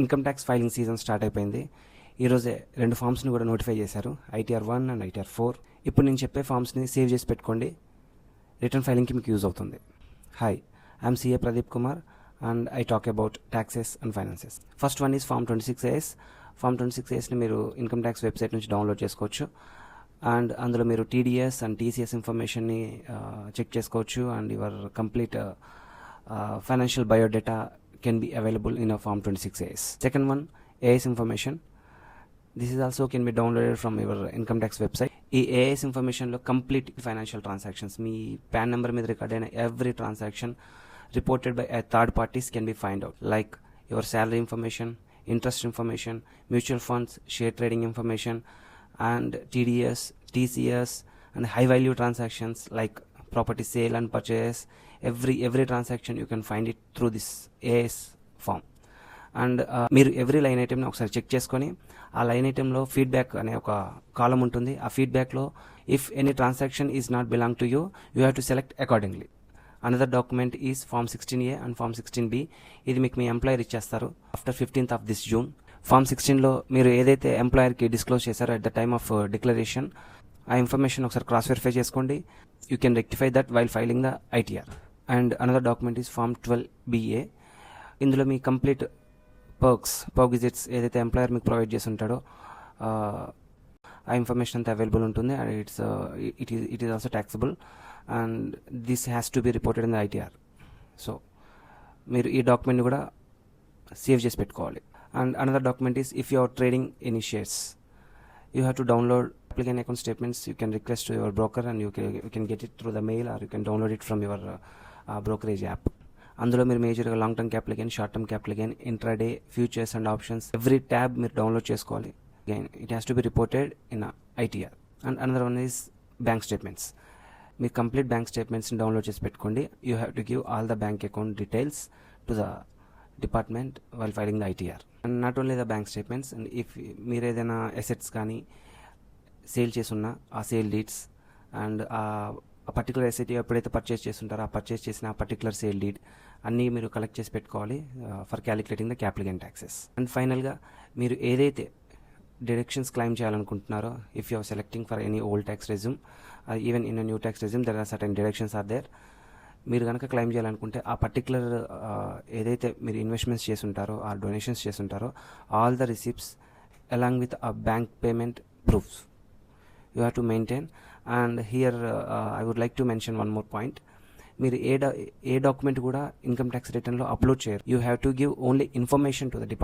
Income tax filing season start అయిపోయింది. ఈరోజే 2 ఫామ్స్ని కూడా నోటిఫై చేశారు, ITR 1 అండ్ ITR 4. ఇప్పుడు నేను చెప్పే ఫామ్స్ని సేవ్ చేసి పెట్టుకోండి, రిటర్న్ ఫైలింగ్కి మీకు యూజ్ అవుతుంది. Hi, I'm CA Pradeep Kumar and I talk about taxes and finances. First one is form 26AS. Form 26ASని మీరు ఇన్కమ్ ట్యాక్స్ వెబ్సైట్ నుంచి డౌన్లోడ్ చేసుకోవచ్చు. అండ్ అందులో మీరు TDS అండ్ TCS ఇన్ఫర్మేషన్ని చెక్ చేసుకోవచ్చు. And your complete financial biodata can be available in form 26AS. Second one, AS information. This is also can be downloaded from your income tax website. ఈ AS ఇన్ఫర్మేషన్లో complete financial transactions, మీ PAN number మీద record అయిన every transaction reported by a third parties can be find out, like your salary information, interest information, mutual funds, share trading information, and TDS, TCS, and high value transactions like property sale and purchase. Every transaction you can find it through this AS form. And మీరు every line ఐటెంని ఒకసారి check చేసుకొని, ఆ line ఐటెంలో feedback అనే ఒక కాలం ఉంటుంది. ఆ ఫీడ్బ్యాక్లో if any transaction is not belong to you, you have to select accordingly. Another document is form 16A and form 16B. ఇది మీకు మీ ఎంప్లాయర్ ఇచ్చేస్తారు after 15th of this June. Form 16లో మీరు ఏదైతే ఎంప్లాయర్కి డిస్క్లోజ్ చేశారో at the time of declaration, ఆ ఇన్ఫర్మేషన్ ఒకసారి క్రాస్ వెరిఫై చేసుకోండి. You can rectify that while filing the ITR. And another document is form 12BA. ఇందులో మీ కంప్లీట్ పర్క్ విజిట్స్ ఏదైతే ఎంప్లాయర్ మీకు ప్రొవైడ్ చేసి ఉంటాడో ఆ ఇన్ఫర్మేషన్ అంతా అవైలబుల్ ఉంటుంది. And it is also taxable and this has to be reported in the ITR. So మీరు ఈ డాక్యుమెంట్ని కూడా సేవ్ చేసి పెట్టుకోవాలి. And another document is if you are trading any shares, you have to download applicant account statements. You can request to your broker and you can get it through the mail, or you can download it from your brokerage app. అందులో మీరు మేజర్గా long term capital gain, short term capital gain, intraday, futures and options, every tab మీరు download చేసుకోవాలి. Again it has to be reported in ITR. And another one is bank statements. మీరు complete bank స్టేట్మెంట్స్ని download చేసి పెట్టుకోండి. You have to give all the bank account details to the department while filing the ITR. And not only the bank statements, and if మీరు ఏదైనా assets కానీ sale చేసున్నా ఆ sale deeds, and ఆ particular asset ఎప్పుడైతే purchase చేస్తుంటారో ఆ purchase చేసిన ఆ particular sale deed అన్నీ మీరు కలెక్ట్ చేసి పెట్టుకోవాలి for calculating the capital gain taxes. And ఫైనల్గా మీరు ఏదైతే డిడక్షన్స్ క్లైమ్ చేయాలనుకుంటున్నారో, if you are selecting for any old tax regime, even in new tax regime there are certain deductions are there. మీరు కనుక క్లైమ్ చేయాలనుకుంటే ఆ పర్టికులర్ ఏదైతే మీరు ఇన్వెస్ట్మెంట్స్ చేస్తుంటారో ఆ డొనేషన్స్ చేస్తుంటారో all the receipts along with a bank payment proofs you have to maintain. And here I would like to mention one more point. మీరు ఏ డాక్యుమెంట్ కూడా ఇన్కమ్ ట్యాక్స్ రిటర్న్లో అప్లోడ్ చేయరు. You have to give only information to the department.